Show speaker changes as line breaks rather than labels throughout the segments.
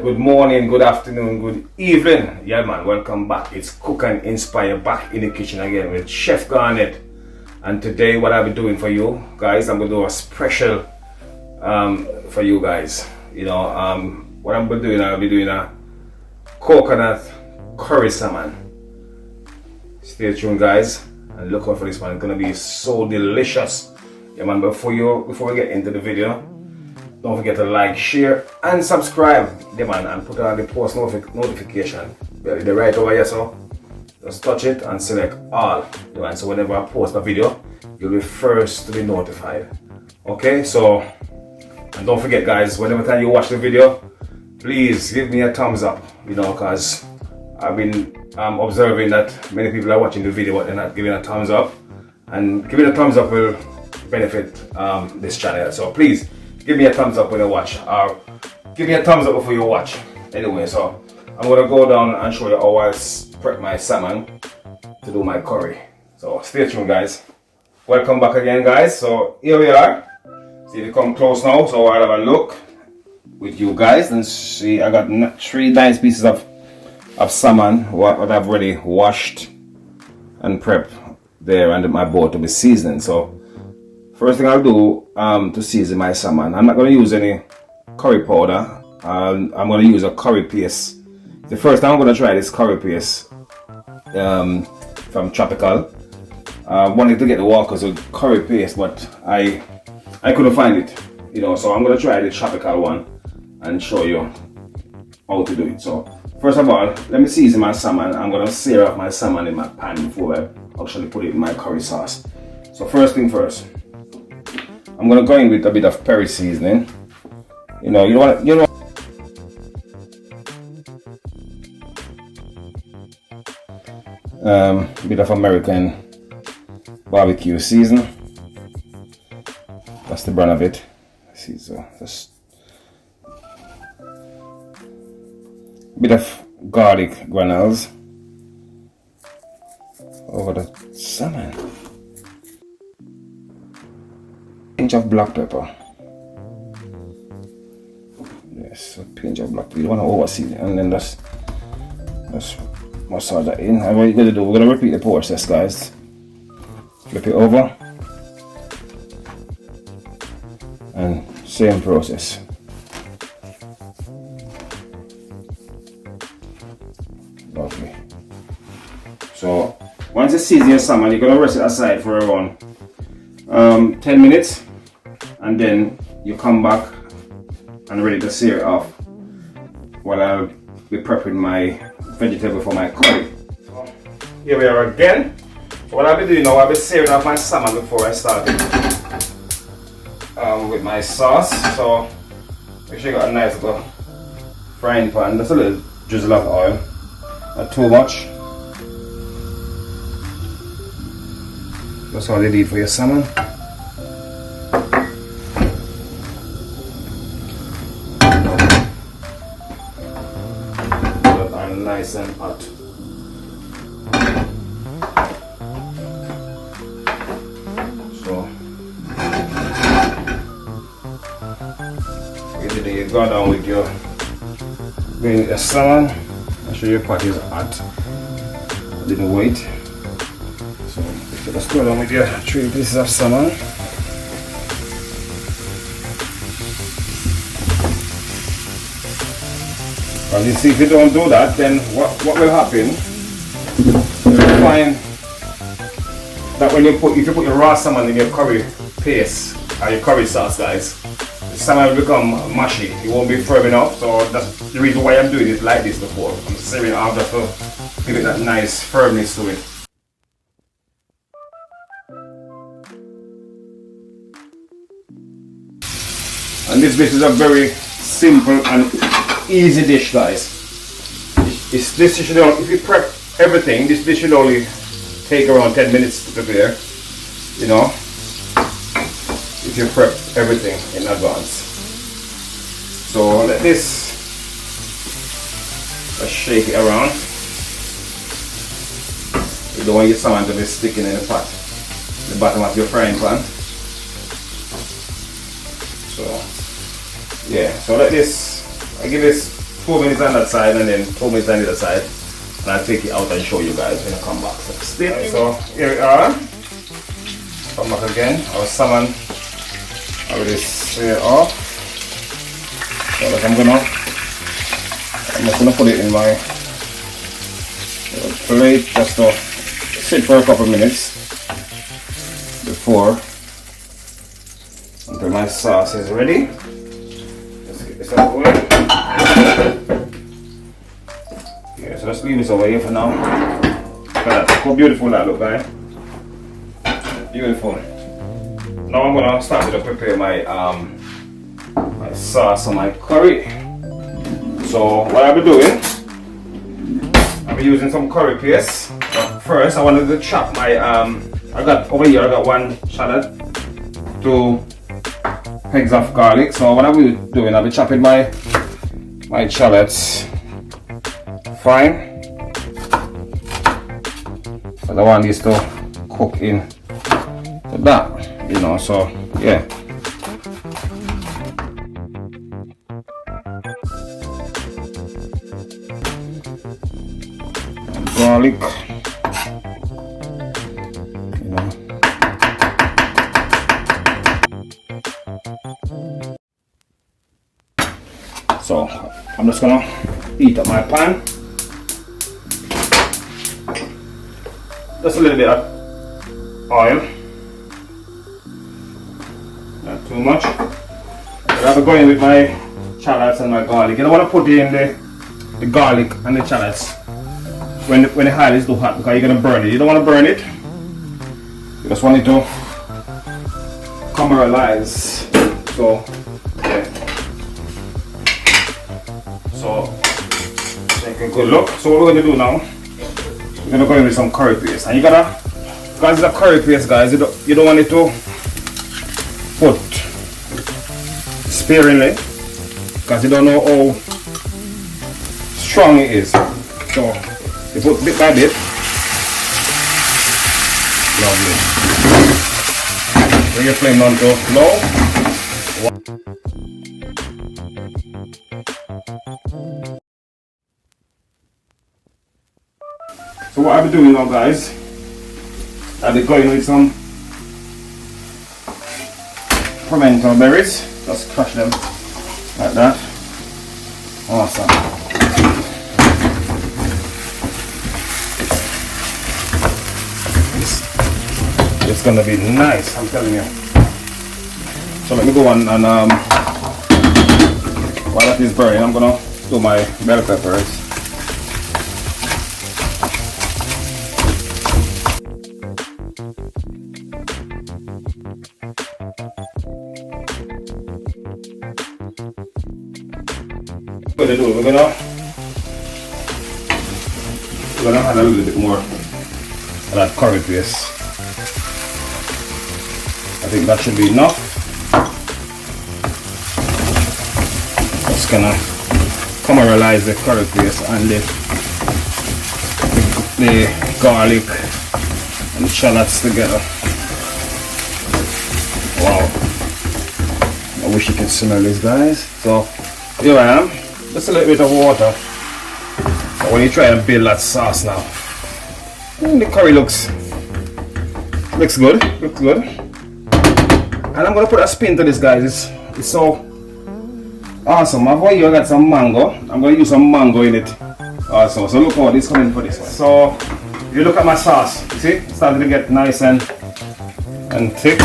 Good morning, good afternoon, good evening. Yeah man, welcome back. It's Cook and Inspire back in the kitchen again with Chef Garnet. And today what I'll be doing for you guys, I'm going to do a special for you guys. What I'm doing, I'll be doing a coconut curry salmon. Stay tuned guys and look out for this one. It's going to be so delicious. Yeah man, before we get into the video, don't forget to like, share, and subscribe, yeah, man, and put on the post notification. The right over here, so just touch it and select all. Yeah, man, so whenever I post a video, you'll be first to be notified. Okay, so, and don't forget, guys, whenever time you watch the video, please give me a thumbs up, because I've been observing that many people are watching the video but they're not giving a thumbs up. And giving a thumbs up will benefit this channel. So please, give me a thumbs up when you watch, or give me a thumbs up before you watch. Anyway, so I'm gonna go down and show you how I prep my salmon to do my curry. So stay tuned guys. Welcome back again guys. So here we are. See if you come close now, so I'll have a look with you guys and see. I got 3 nice pieces of salmon what I've already washed and prepped there under my bowl to be seasoned. So first thing I'll do to season my salmon, I'm not going to use any curry powder. I'm going to use a curry paste. The first time I'm going to try this curry paste from Tropical. I wanted to get the Walkers with curry paste, but I couldn't find it. So I'm going to try the Tropical one and show you how to do it. So first of all, let me season my salmon. I'm going to sear off my salmon in my pan before I actually put it in my curry sauce. So first thing first, I'm gonna go in with a bit of peri seasoning. A bit of American barbecue season. That's the brand of it. See, so just a bit of garlic granules over the salmon. Pinch of black pepper. Yes, a pinch of black pepper. You don't want to overseed it, and then just massage that in. And what you're going to do, we're going to repeat the process, guys. Flip it over, and same process. Lovely. So once you season your salmon, you're going to rest it aside for around 10 minutes, and then you come back and ready to sear it off while I'll be prepping my vegetable for my curry. So here we are again. So what I'll be doing now, I'll be searing off my salmon before I start with my sauce. So make sure you got a nice little frying pan, just a little drizzle of oil, not too much. That's all you need for your salmon. Nice and hot. So you go down with your salmon. Make sure your pot is hot. I didn't wait. So let's go down with your 3 pieces of salmon. And you see, if you don't do that, then what will happen? You'll find that when if you put your raw salmon in your curry paste or your curry sauce, guys, the salmon will become mushy. It won't be firm enough. So that's the reason why I'm doing it like this before. I'm searing off just to give it that nice firmness to it. And this dish is a very simple and easy dish, guys. This dish should only, if you prep everything, this dish should only take around 10 minutes to prepare. If you prep everything in advance. So let this, let's shake it around. You don't want your salmon to be sticking in the pot, the bottom of your frying pan. So yeah, so let this, I give this 4 minutes on that side and then 4 minutes on the other side. And I'll take it out and show you guys when I come back. So here we are. Come back again. Our salmon already seared off. So like I'm just gonna put it in my plate just to sit for a couple minutes before until my sauce is ready. Let's get this out of the way. Yeah, so let's leave this over here for now. Look at that. How beautiful that look, guys. Beautiful. Now I'm gonna start to prepare my my sauce and my curry. So what I'll be doing, I'll be using some curry paste. But first I wanted to chop my I got 1 shallot, 2 pegs of garlic. So what I'll be doing, I'll be chopping my shallots fine. So I want these to cook in to that, you know, so yeah. And garlic, you know. So I'm just gonna heat up my pan. Just a little bit of oil, not too much. But I'll be going with my shallots and my garlic. You don't want to put in the garlic and the shallots when the oil is too hot because you're gonna burn it. You don't want to burn it. You just want it to caramelize. So yeah. So take a good look. So what we're gonna do now, we're gonna go in with some curry paste, and you gotta, because it's a curry paste, guys, you don't want it to put sparingly, because you don't know how strong it is. So you put bit by bit. Lovely. Bring your flame down to low. So what I'll be doing now, guys, I'll be going with some pimento berries. Just crush them like that. Awesome. It's gonna be nice, I'm telling you. So let me go on and while that is burning, I'm gonna do my bell peppers. We're gonna add a little bit more of that curry paste. I think that should be enough. Just gonna caramelize the curry paste and the garlic and shallots together. Wow! I wish you could smell this, guys. So here I am. Just a little bit of water. But when you try and build that sauce now, the curry looks good. Looks good. And I'm gonna put a spin to this, guys. It's so awesome. I've already got some mango. I'm gonna use some mango in it also. So look how this coming for this one. So if you look at my sauce, you see, it's starting to get nice and thick.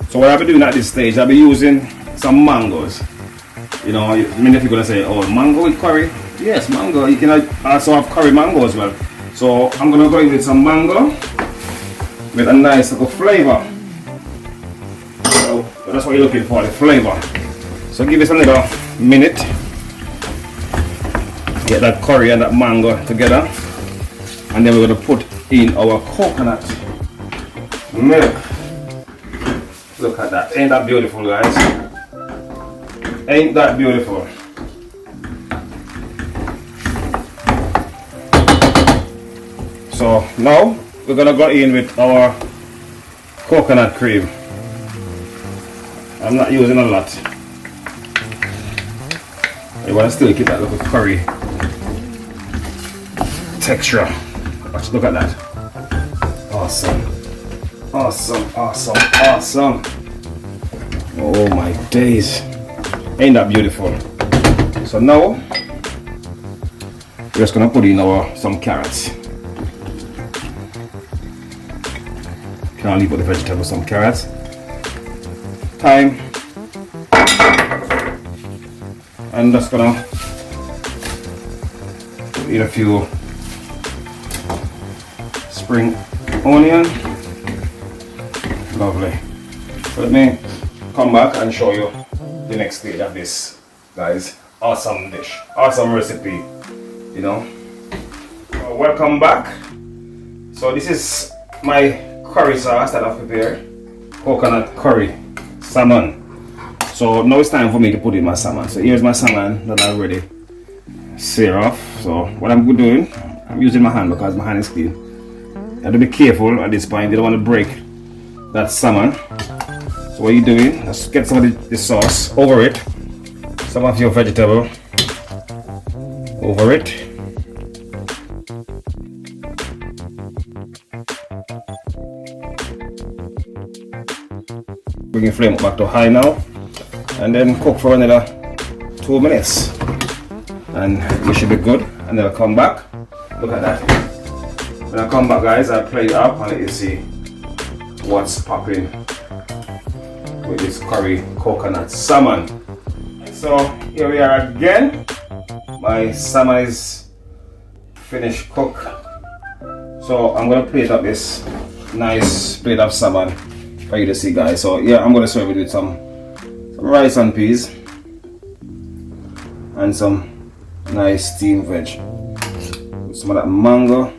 So what I'll be doing at this stage, I'll be using some mangoes. You know, many people are gonna say, oh, mango with curry. Yes, mango. You can also have curry mango as well. So I'm gonna go in with some mango with a nice little flavor. So that's what you're looking for, the flavor. So give it another minute. Get that curry and that mango together, and then we're gonna put in our coconut milk. Look at that. Ain't that beautiful, guys? Ain't that beautiful? So now we're gonna go in with our coconut cream. I'm not using a lot. You want to still keep that little curry texture. Watch, look at that. Awesome. Awesome, awesome, awesome. Oh my days. Ain't that beautiful? So now, we're just gonna put in some carrots. Can I leave with the vegetables, some carrots? Thyme. I'm just gonna put in a few spring onion. Lovely. So let me come back and show you the next stage of this, guys. Awesome dish, awesome recipe, you know. Welcome back. So this is my curry sauce that I've prepared. Coconut curry salmon. So now it's time for me to put in my salmon. So here's my salmon that I already sear off. So what I'm doing, I'm using my hand because my hand is clean. You have to be careful at this point. You don't want to break that salmon. So what you're doing, just get some of the sauce over it. Some of your vegetable over it. Bring your flame back to high now. And then cook for another 2 minutes. And you should be good. And then I'll come back. Look at that. When I come back, guys, I'll play it up and let you see what's popping with this curry coconut salmon. So here we are again. My salmon is finished cook. So I'm gonna plate up this nice plate of salmon for you to see, guys. So yeah, I'm gonna serve it with some rice and peas and some nice steamed veg. With some of that mango.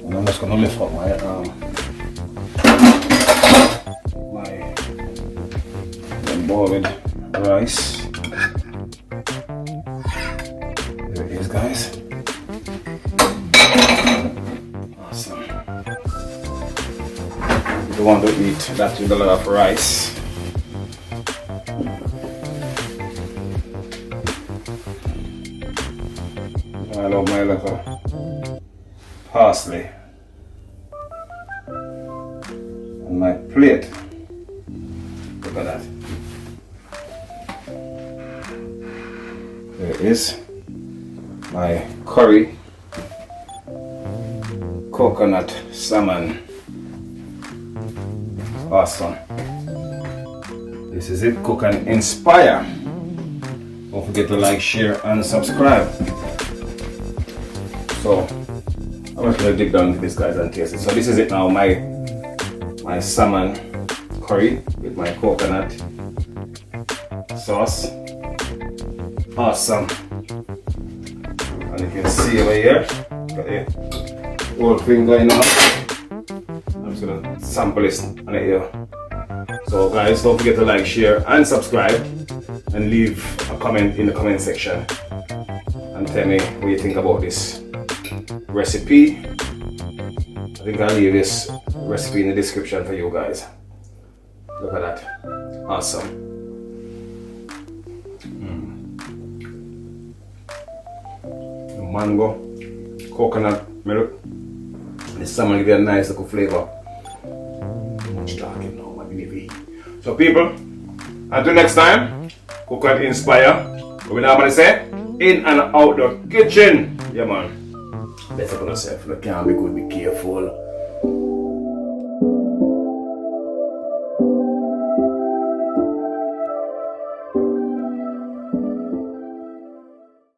And I'm just gonna lift up my boiled rice. There it is, guys. Awesome. You don't want to eat that with a lot of rice. I love my little parsley on my plate. Look at that. There it is. My curry coconut salmon. Awesome. This is it. Cook and inspire. Don't forget to like, share, and subscribe. So I'm just gonna dig down into this, guys, and taste it. So this is it now. My salmon curry with my coconut sauce. Awesome. And you can see over here, got the whole thing going on. I'm just gonna sample this on it here. So guys, don't forget to like, share, and subscribe, and leave a comment in the comment section and tell me what you think about this recipe. I think I'll leave this recipe in the description for you guys. Look at that. Awesome. Mango, coconut milk. The salmon give you a nice little flavor. Much talking now, my baby. So people, until next time, cook and inspire. What we normally say, in and out the kitchen. Yeah man. Better for yourself. You can't be good, be careful.